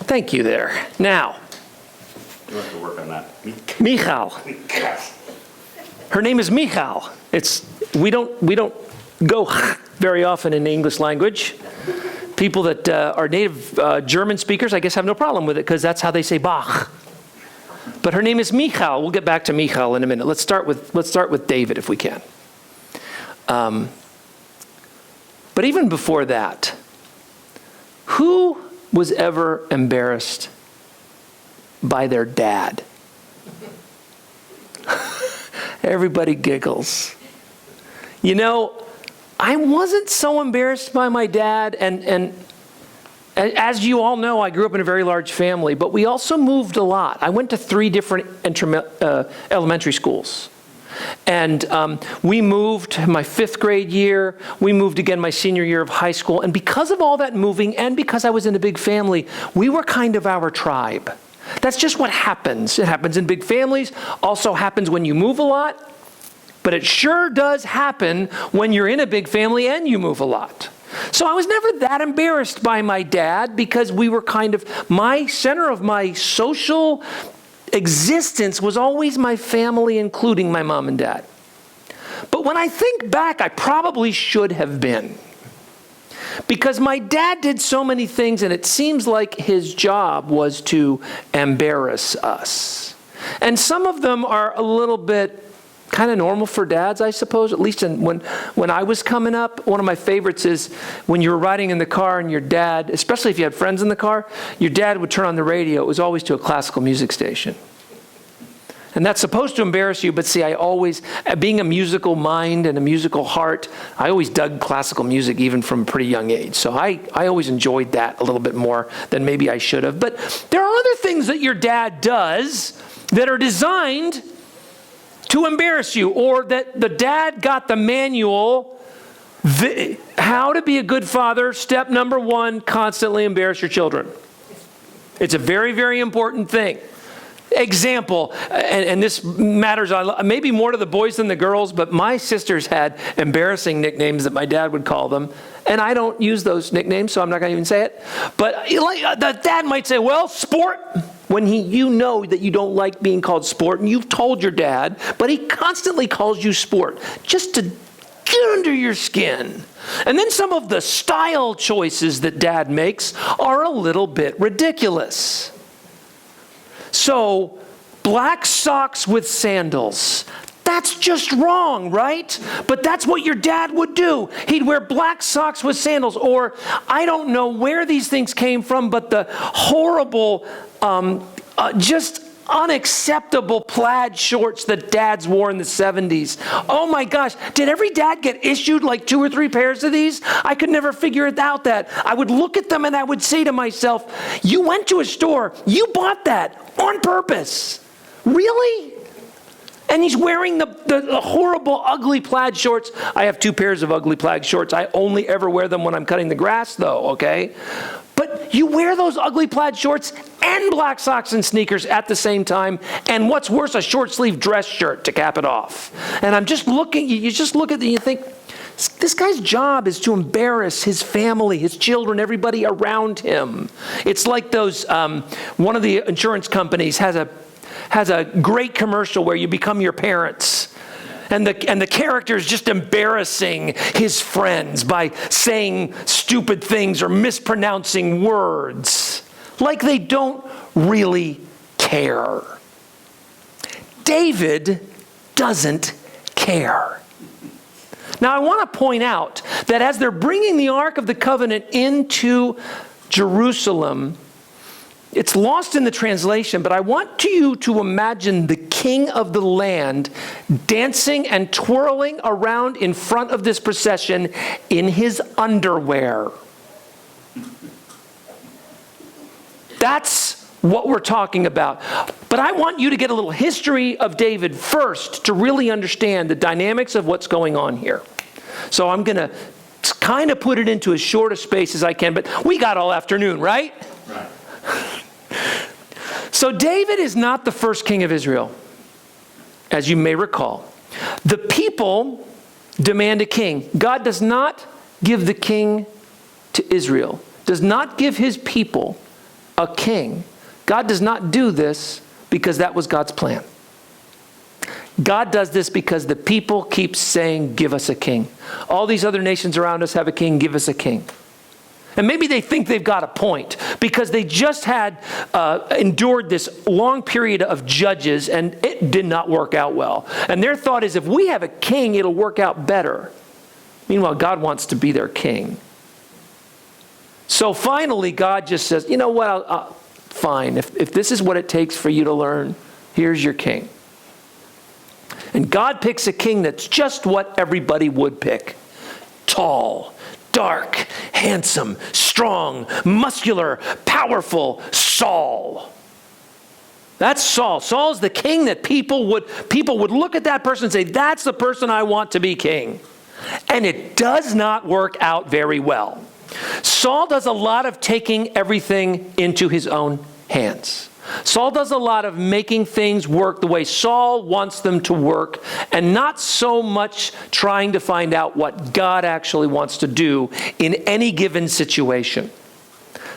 Thank you there. Now, You have to work on that. Michal. Her name is Michal. We don't go very often in the English language. People that are native German speakers, I guess, have no problem with it because that's how they say Bach. But her name is Michal. We'll get back to Michal in a minute. Let's start with David if we can. But even before that, who was ever embarrassed by their dad? Everybody giggles. You know, I wasn't so embarrassed by my dad, and as you all know, I grew up in a very large family, but we also moved a lot. I went to 3 different elementary schools. And we moved my 5th grade year. We moved again my senior year of high school. And because of all that moving and because I was in a big family, we were kind of our tribe. That's just what happens. It happens in big families. Also happens when you move a lot. But it sure does happen when you're in a big family and you move a lot. So I was never that embarrassed by my dad because we were kind of, my center of my social existence was always my family, including my mom and dad. But when I think back, I probably should have been. Because my dad did so many things, and it seems like his job was to embarrass us. And some of them are a little bit kind of normal for dads, I suppose, at least when I was coming up. One of my favorites is when you were riding in the car and your dad, especially if you had friends in the car, your dad would turn on the radio. It was always to a classical music station. And that's supposed to embarrass you, but see, I always, being a musical mind and a musical heart, I always dug classical music even from a pretty young age. So I always enjoyed that a little bit more than maybe I should have. But there are other things that your dad does that are designed to embarrass you, or that the dad got the manual, how to be a good father. Step number 1, constantly embarrass your children. It's a very, very important thing. Example, and this matters maybe more to the boys than the girls, but my sisters had embarrassing nicknames that my dad would call them. And I don't use those nicknames, so I'm not going to even say it. But the dad might say, well, sport. When you know that you don't like being called sport, and you've told your dad, but he constantly calls you sport, just to get under your skin. And then some of the style choices that dad makes are a little bit ridiculous. So, black socks with sandals. That's just wrong, right? But that's what your dad would do. He'd wear black socks with sandals. Or, I don't know where these things came from, but the horrible, just unacceptable plaid shorts that dads wore in the 70s. Oh my gosh, did every dad get issued like 2 or 3 pairs of these? I could never figure it out that. I would look at them and I would say to myself, you went to a store, you bought that on purpose. Really? And he's wearing the horrible, ugly plaid shorts. I have 2 pairs of ugly plaid shorts. I only ever wear them when I'm cutting the grass, though, okay? But you wear those ugly plaid shorts and black socks and sneakers at the same time, and what's worse, a short-sleeve dress shirt to cap it off. And I'm just looking, you just look at it and you think, this guy's job is to embarrass his family, his children, everybody around him. It's like those, one of the insurance companies has a great commercial where you become your parents. And the character is just embarrassing his friends by saying stupid things or mispronouncing words. Like they don't really care. David doesn't care. Now I want to point out that as they're bringing the Ark of the Covenant into Jerusalem, it's lost in the translation, but I want you to imagine the king of the land dancing and twirling around in front of this procession in his underwear. That's what we're talking about. But I want you to get a little history of David first to really understand the dynamics of what's going on here. So I'm going to kind of put it into as short a space as I can, but we got all afternoon, right? Right. So David is not the first king of Israel, as you may recall. The people demand a king. God does not give the king to Israel, does not give his people a king. God does not do this because that was God's plan. God does this because the people keep saying, give us a king. All these other nations around us have a king, give us a king. And maybe they think they've got a point because they just had endured this long period of judges and it did not work out well. And their thought is, if we have a king, it'll work out better. Meanwhile, God wants to be their king. So finally, God just says, you know what, fine. If this is what it takes for you to learn, here's your king. And God picks a king that's just what everybody would pick. Tall, dark, handsome, strong, muscular, powerful, Saul. That's Saul. Saul's the king that people would look at that person and say, that's the person I want to be king. And it does not work out very well. Saul does a lot of taking everything into his own hands. Saul does a lot of making things work the way Saul wants them to work, and not so much trying to find out what God actually wants to do in any given situation.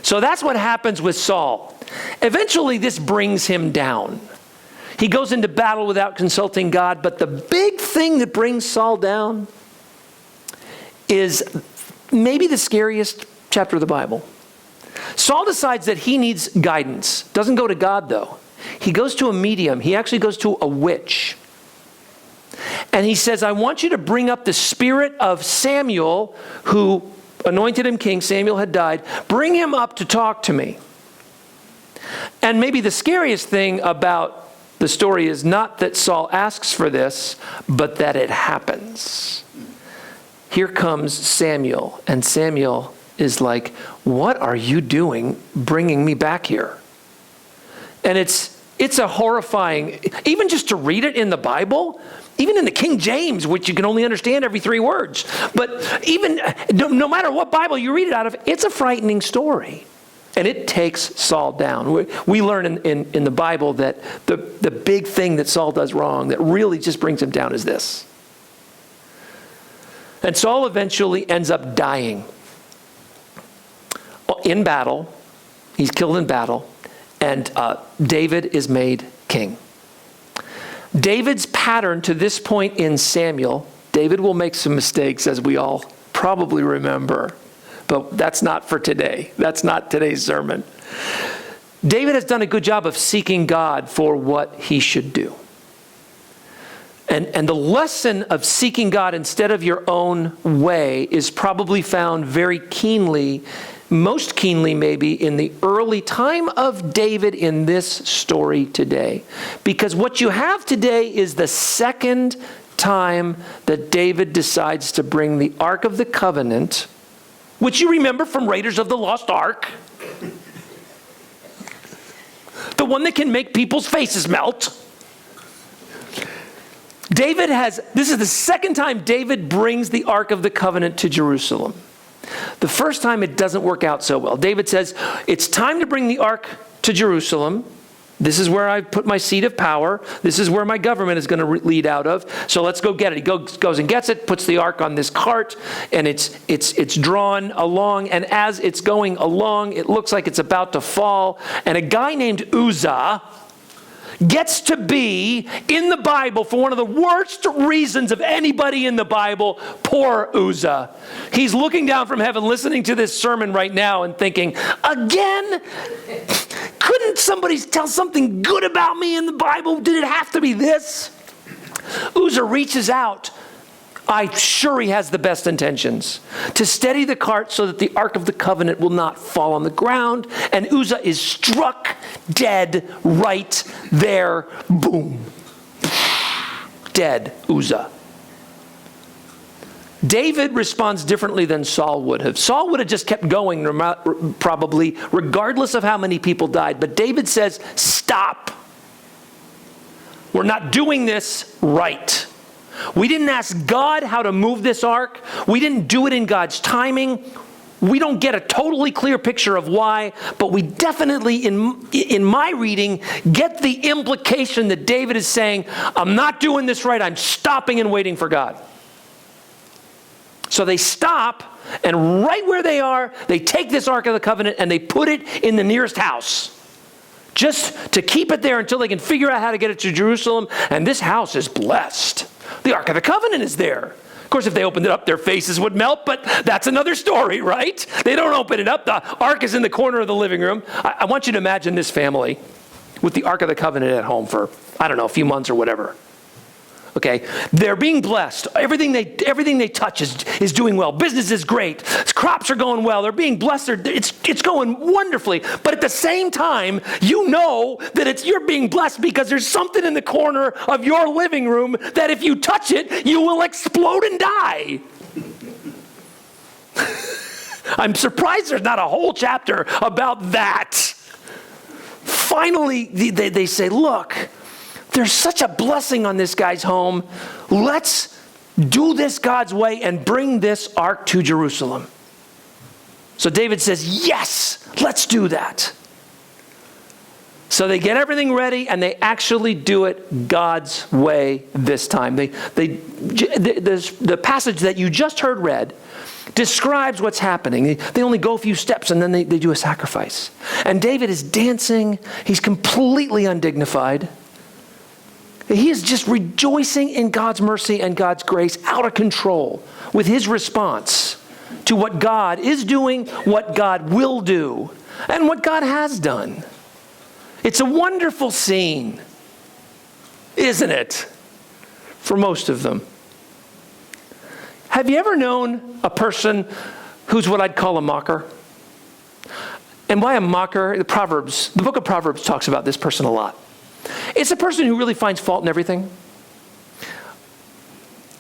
So that's what happens with Saul. Eventually, this brings him down. He goes into battle without consulting God, but the big thing that brings Saul down is maybe the scariest chapter of the Bible. Saul decides that he needs guidance. Doesn't go to God, though. He goes to a medium. He actually goes to a witch. And he says, I want you to bring up the spirit of Samuel, who anointed him king. Samuel had died. Bring him up to talk to me. And maybe the scariest thing about the story is not that Saul asks for this, but that it happens. Here comes Samuel, and Samuel is like, what are you doing bringing me back here? And it's a horrifying, even just to read it in the Bible, even in the King James, which you can only understand every 3 words. But even, no matter what Bible you read it out of, it's a frightening story. And it takes Saul down. We learn in the Bible that the big thing that Saul does wrong, that really just brings him down, is this. And Saul eventually ends up dying in battle. He's killed in battle. And David is made king. David's pattern to this point in Samuel, David will make some mistakes, as we all probably remember. But that's not for today. That's not today's sermon. David has done a good job of seeking God for what he should do. And the lesson of seeking God instead of your own way is probably found very keenly, most keenly maybe, in the early time of David in this story today. Because what you have today is the second time that David decides to bring the Ark of the Covenant, which you remember from Raiders of the Lost Ark, the one that can make people's faces melt. This is the second time David brings the Ark of the Covenant to Jerusalem. The first time it doesn't work out so well. David says, it's time to bring the Ark to Jerusalem. This is where I put my seat of power. This is where my government is going to lead out of. So let's go get it. He goes and gets it, puts the Ark on this cart, and it's drawn along. And as it's going along, it looks like it's about to fall. And a guy named Uzzah gets to be in the Bible for one of the worst reasons of anybody in the Bible. Poor Uzzah. He's looking down from heaven, listening to this sermon right now and thinking, again? Couldn't somebody tell something good about me in the Bible? Did it have to be this? Uzzah reaches out. I'm sure he has the best intentions, to steady the cart so that the Ark of the Covenant will not fall on the ground. And Uzzah is struck dead right there. Boom. Dead Uzzah. David responds differently than Saul would have. Saul would have just kept going probably, regardless of how many people died. But David says, stop. We're not doing this right. We didn't ask God how to move this ark. We didn't do it in God's timing. We don't get a totally clear picture of why, but we definitely, in my reading, get the implication that David is saying, I'm not doing this right. I'm stopping and waiting for God. So they stop, and right where they are, they take this Ark of the Covenant and they put it in the nearest house, just to keep it there until they can figure out how to get it to Jerusalem. And this house is blessed. The Ark of the Covenant is there. Of course, if they opened it up, their faces would melt, but that's another story, right? They don't open it up. The Ark is in the corner of the living room. I want you to imagine this family with the Ark of the Covenant at home for, I don't know, a few months or whatever. Okay, they're being blessed. Everything they touch is doing well. Business is great. Crops are going well. They're being blessed. It's going wonderfully. But at the same time, you know that you're being blessed because there's something in the corner of your living room that if you touch it, you will explode and die. I'm surprised there's not a whole chapter about that. Finally, they say, look, there's such a blessing on this guy's home. Let's do this God's way and bring this ark to Jerusalem. So David says, yes, let's do that. So they get everything ready and they actually do it God's way this time. The passage that you just heard read describes what's happening. They only go a few steps and then they do a sacrifice. And David is dancing. He's completely undignified. He is just rejoicing in God's mercy and God's grace, out of control with his response to what God is doing, what God will do, and what God has done. It's a wonderful scene, isn't it? For most of them. Have you ever known a person who's what I'd call a mocker? And by a mocker, the book of Proverbs talks about this person a lot. It's a person who really finds fault in everything.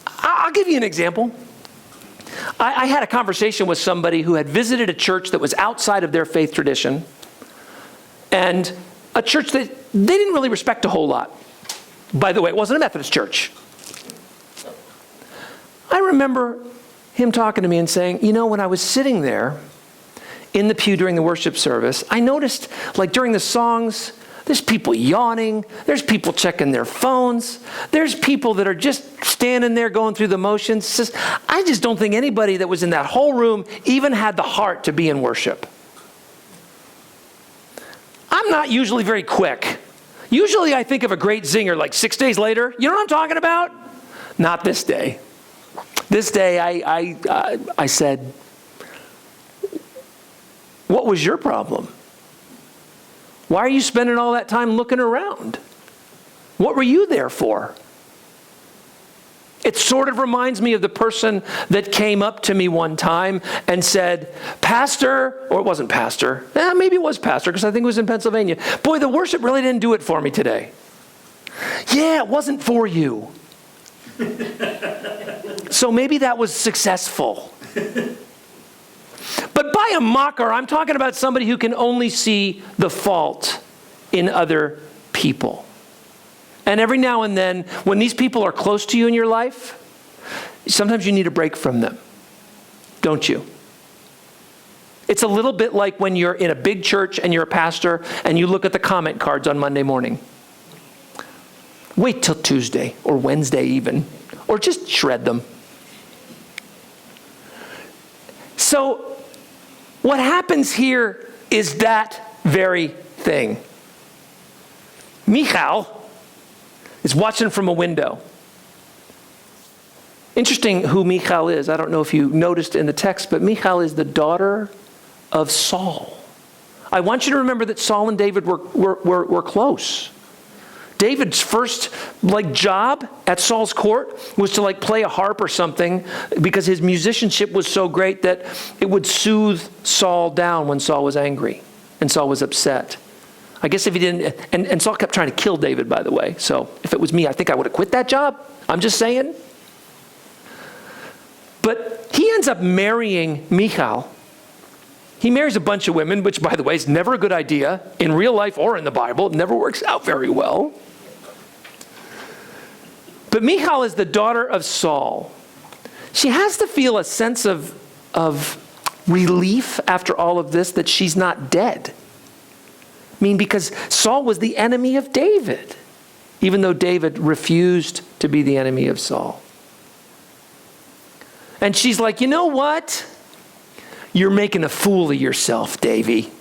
I'll give you an example. I had a conversation with somebody who had visited a church that was outside of their faith tradition, and a church that they didn't really respect a whole lot. By the way, it wasn't a Methodist church. I remember him talking to me and saying, you know, when I was sitting there in the pew during the worship service, I noticed, like during the songs, there's people yawning. There's people checking their phones. There's people that are just standing there going through the motions. I just don't think anybody that was in that whole room even had the heart to be in worship. I'm not usually very quick. Usually I think of a great zinger like 6 days later. You know what I'm talking about? Not this day. This day I said, what was your problem? Why are you spending all that time looking around? What were you there for? It sort of reminds me of the person that came up to me one time and said, Pastor, or it wasn't pastor, maybe it was pastor because I think it was in Pennsylvania. Boy, the worship really didn't do it for me today. Yeah, it wasn't for you. So maybe that was successful. But by a mocker, I'm talking about somebody who can only see the fault in other people. And every now and then, when these people are close to you in your life, sometimes you need a break from them, don't you? It's a little bit like when you're in a big church and you're a pastor and you look at the comment cards on Monday morning. Wait till Tuesday or Wednesday even, or just shred them. So what happens here is that very thing. Michal is watching from a window. Interesting who Michal is. I don't know if you noticed in the text, but Michal is the daughter of Saul. I want you to remember that Saul and David were close. David's first job at Saul's court was to play a harp or something because his musicianship was so great that it would soothe Saul down when Saul was angry and Saul was upset. I guess if he didn't, and Saul kept trying to kill David, by the way. So if it was me, I think I would have quit that job. I'm just saying. But he ends up marrying Michal. He marries a bunch of women, which, by the way, is never a good idea in real life or in the Bible. It never works out very well. But Michal is the daughter of Saul. She has to feel a sense of relief after all of this that she's not dead. I mean, because Saul was the enemy of David, even though David refused to be the enemy of Saul. And she's like, you know what? You're making a fool of yourself, Davy.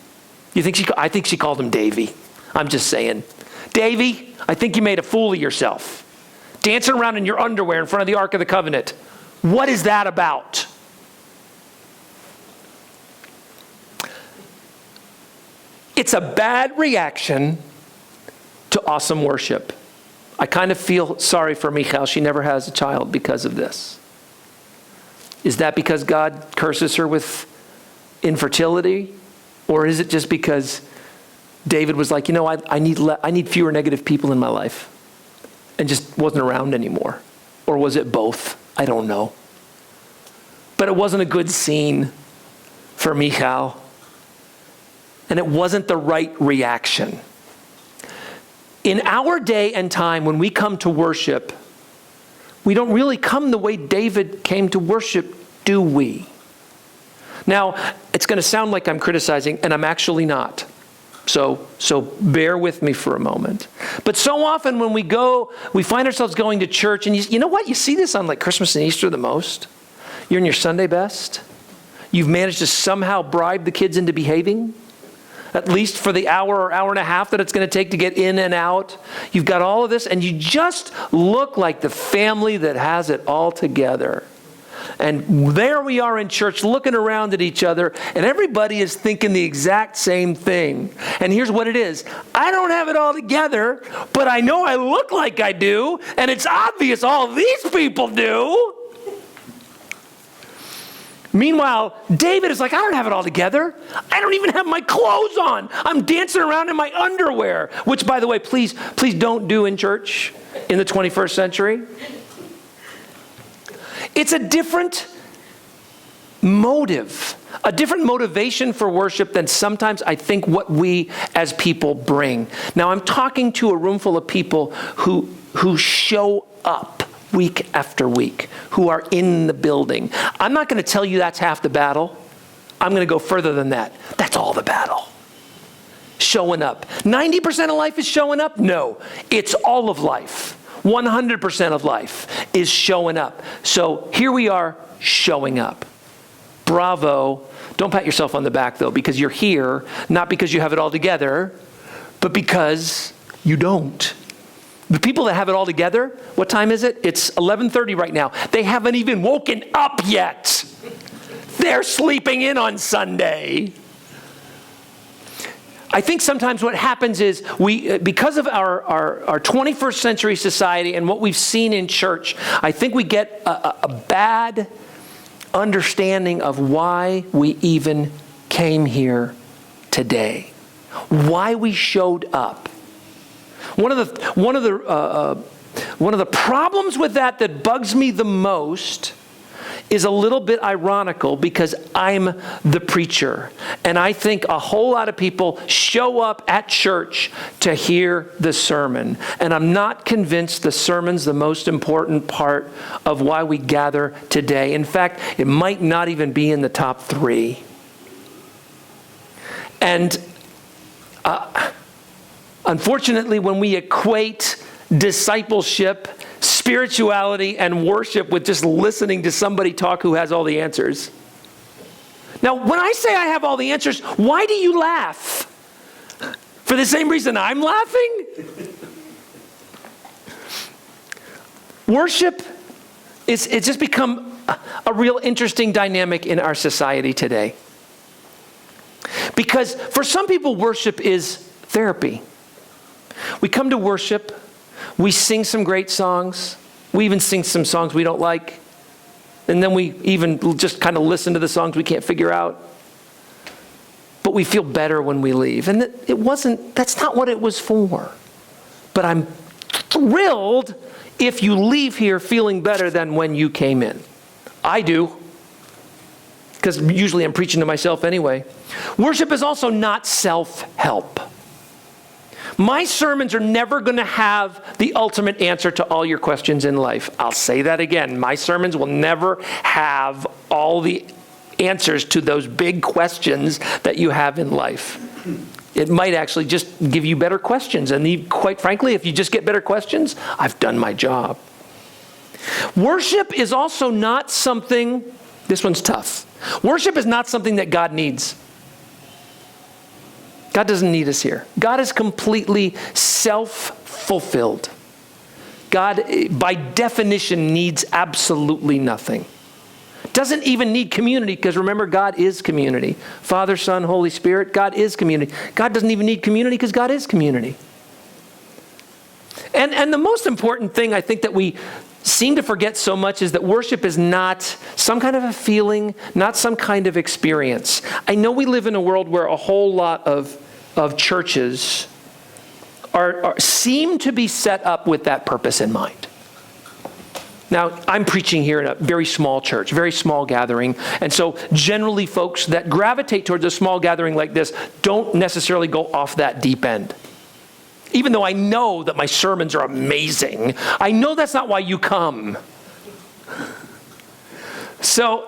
I think she called him Davy. I'm just saying. Davy, I think you made a fool of yourself. Dancing around in your underwear in front of the Ark of the Covenant. What is that about? It's a bad reaction to awesome worship. I kind of feel sorry for Michal. She never has a child because of this. Is that because God curses her with infertility? Or is it just because David was like, I need fewer negative people in my life, and just wasn't around anymore? Or was it both? I don't know. But it wasn't a good scene for Michal. And it wasn't the right reaction. In our day and time, when we come to worship, we don't really come the way David came to worship, do we? Now, it's going to sound like I'm criticizing, and I'm actually not. So bear with me for a moment. But so often when we find ourselves going to church, and you know what? You see this on like Christmas and Easter the most. You're in your Sunday best. You've managed to somehow bribe the kids into behaving, at least for the hour or hour and a half that it's going to take to get in and out. You've got all of this, and you just look like the family that has it all together. And there we are in church looking around at each other, and everybody is thinking the exact same thing. And here's what it is. I don't have it all together, but I know I look like I do, and it's obvious all these people do. Meanwhile, David is like, I don't have it all together. I don't even have my clothes on. I'm dancing around in my underwear, which, by the way, please don't do in church in the 21st century. It's a different motive, a different motivation for worship than sometimes I think what we as people bring. Now, I'm talking to a room full of people who show up week after week, who are in the building. I'm not going to tell you that's half the battle. I'm going to go further than that. That's all the battle. Showing up. 90% of life is showing up? No, it's all of life. 100% of life is showing up. So here we are, showing up. Bravo. Don't pat yourself on the back, though, because you're here, not because you have it all together, but because you don't. The people that have it all together, what time is it? It's 11:30 right now. They haven't even woken up yet. They're sleeping in on Sunday. I think sometimes what happens is because of our 21st century society and what we've seen in church, I think we get a bad understanding of why we even came here today, why we showed up. One of the problems with that bugs me the most is a little bit ironical because I'm the preacher. And I think a whole lot of people show up at church to hear the sermon. And I'm not convinced the sermon's the most important part of why we gather today. In fact, it might not even be in the top 3. And unfortunately, when we equate discipleship, spirituality, and worship with just listening to somebody talk who has all the answers. Now, when I say I have all the answers, why do you laugh? For the same reason I'm laughing? Worship, it's just become a real interesting dynamic in our society today. Because for some people, worship is therapy. We come to worship, we sing some great songs, we even sing some songs we don't like, and then we even just kind of listen to the songs we can't figure out. But we feel better when we leave. And that's not what it was for. But I'm thrilled if you leave here feeling better than when you came in. I do. Because usually I'm preaching to myself anyway. Worship is also not self-help. My sermons are never going to have the ultimate answer to all your questions in life. I'll say that again. My sermons will never have all the answers to those big questions that you have in life. It might actually just give you better questions. And quite frankly, if you just get better questions, I've done my job. Worship is also not something, this one's tough. Worship is not something that God needs. God doesn't need us here. God is completely self-fulfilled. God, by definition, needs absolutely nothing. Doesn't even need community, because remember, God is community. Father, Son, Holy Spirit, God is community. God doesn't even need community because God is community. And the most important thing I think that we seem to forget so much is that worship is not some kind of a feeling, not some kind of experience. I know we live in a world where a whole lot of churches seem to be set up with that purpose in mind. Now, I'm preaching here in a very small church, very small gathering, and so generally folks that gravitate towards a small gathering like this don't necessarily go off that deep end. Even though I know that my sermons are amazing, I know that's not why you come. So,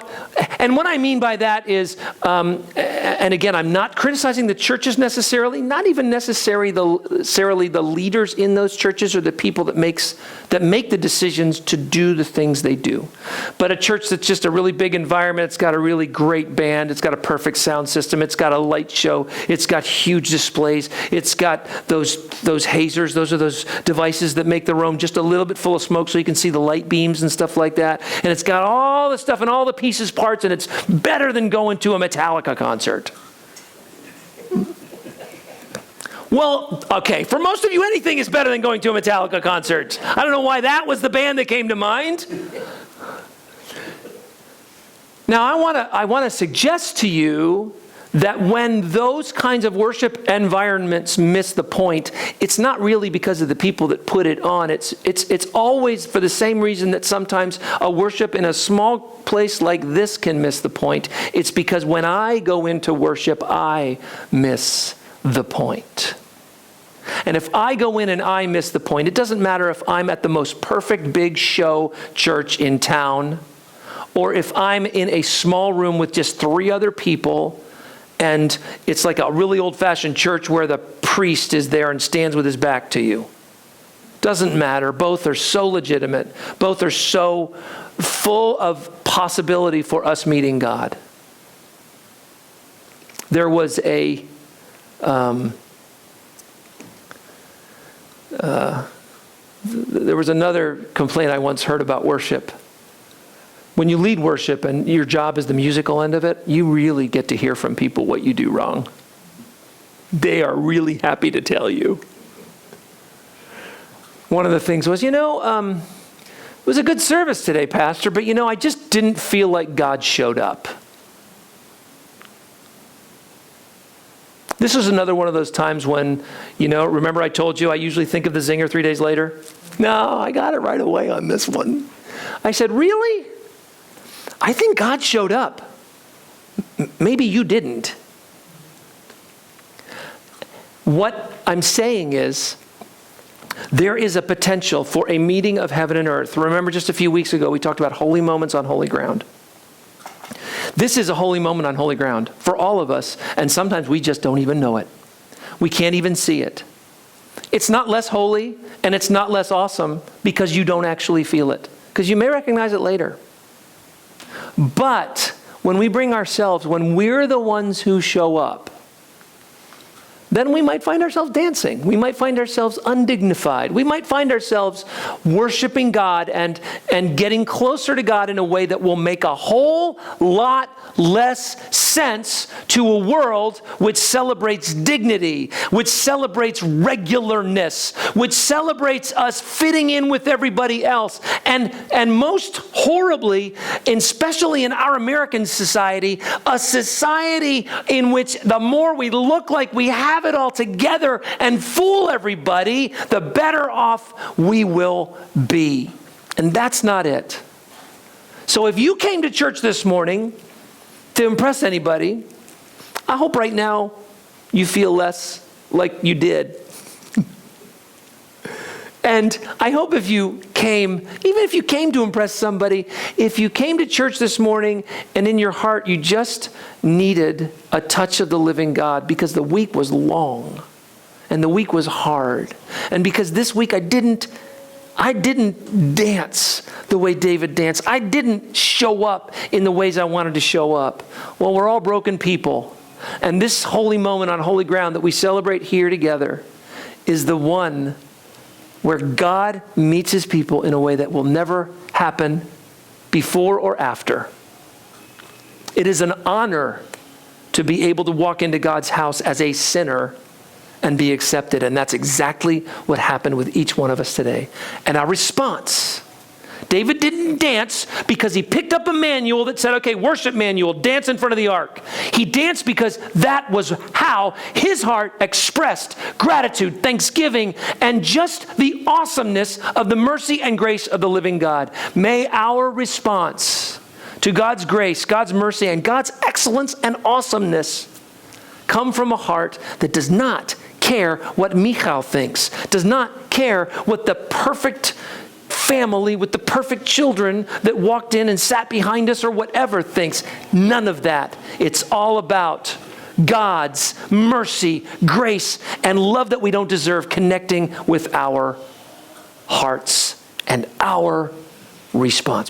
and what I mean by that is, and again, I'm not criticizing the churches necessarily, not even necessarily the leaders in those churches or the people that make the decisions to do the things they do. But a church that's just a really big environment, it's got a really great band, it's got a perfect sound system, it's got a light show, it's got huge displays, it's got those hazers, those are those devices that make the room just a little bit full of smoke so you can see the light beams and stuff like that. And it's got all the stuff and all the pieces, parts, and it's better than going to a Metallica concert. Well, okay, for most of you, anything is better than going to a Metallica concert. I don't know why that was the band that came to mind. Now, I want to suggest to you that when those kinds of worship environments miss the point, it's not really because of the people that put it on. It's always for the same reason that sometimes a worship in a small place like this can miss the point. It's because when I go into worship, I miss the point. And if I go in and I miss the point, it doesn't matter if I'm at the most perfect big show church in town, or if I'm in a small room with just 3 other people, and it's like a really old-fashioned church where the priest is there and stands with his back to you. Doesn't matter. Both are so legitimate. Both are so full of possibility for us meeting God. There was another complaint I once heard about worship. When you lead worship and your job is the musical end of it, you really get to hear from people what you do wrong. They are really happy to tell you. One of the things was, it was a good service today, Pastor, but I just didn't feel like God showed up. This was another one of those times when, remember I told you I usually think of the zinger 3 days later? No, I got it right away on this one. I said, really? I think God showed up. Maybe you didn't. What I'm saying is, there is a potential for a meeting of heaven and earth. Remember just a few weeks ago, we talked about holy moments on holy ground. This is a holy moment on holy ground for all of us, and sometimes we just don't even know it. We can't even see it. It's not less holy, and it's not less awesome because you don't actually feel it, because you may recognize it later. But when we bring ourselves, when we're the ones who show up, then we might find ourselves dancing. We might find ourselves undignified. We might find ourselves worshiping God and getting closer to God in a way that will make a whole lot less sense to a world which celebrates dignity, which celebrates regularness, which celebrates us fitting in with everybody else. And most horribly, especially in our American society, a society in which the more we look like we have it all together and fool everybody, the better off we will be. And that's not it. So if you came to church this morning to impress anybody, I hope right now you feel less like you did. And I hope if you came, even if you came to impress somebody, if you came to church this morning and in your heart you just needed a touch of the living God because the week was long and the week was hard. And because this week I didn't dance the way David danced. I didn't show up in the ways I wanted to show up. Well, we're all broken people. And this holy moment on holy ground that we celebrate here together is the one where God meets his people in a way that will never happen before or after. It is an honor to be able to walk into God's house as a sinner and be accepted. And that's exactly what happened with each one of us today. And our response, David didn't dance because he picked up a manual that said, okay, worship manual, dance in front of the ark. He danced because that was how his heart expressed gratitude, thanksgiving, and just the awesomeness of the mercy and grace of the living God. May our response to God's grace, God's mercy, and God's excellence and awesomeness come from a heart that does not care what Michal thinks, does not care what the perfect family with the perfect children that walked in and sat behind us or whatever thinks. None of that. It's all about God's mercy, grace, and love that we don't deserve connecting with our hearts and our response.